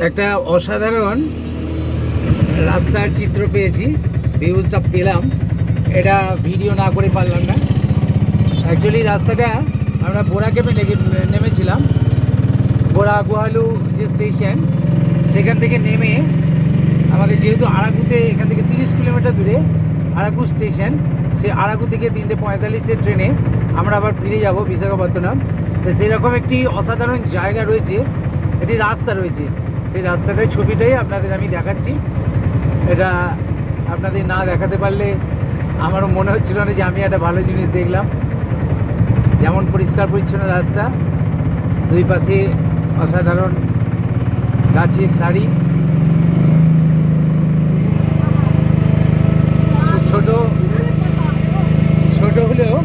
একটা অসাধারণ রাস্তার চিত্র পেয়েছি, ভিউজটা পেলাম, এটা ভিডিও না করে পারলাম না। অ্যাকচুয়ালি রাস্তাটা আমরা বোরাকেমে নেমেছিলাম, বোরা গোহালু যে স্টেশন, সেখান থেকে নেমে আমাদের যেহেতু আরাকুতে এখান থেকে 30 কিলোমিটার দূরে আরাকু স্টেশন, সেই আরাকু থেকে 3:45-এর ট্রেনে আমরা আবার ফিরে যাব বিশাখাপত্তনম। তো সেরকম একটি অসাধারণ জায়গা রয়েছে, একটি রাস্তা রয়েছে, সেই রাস্তাটার ছবিটাই আপনাদের আমি দেখাচ্ছি। এটা আপনাদের না দেখাতে পারলে আমারও মনে হচ্ছিল না যে আমি একটা ভালো জিনিস দেখলাম। যেমন পরিষ্কার পরিচ্ছন্ন রাস্তা, দুই পাশে অসাধারণ গাছের সারি, ছোট ছোট হলেও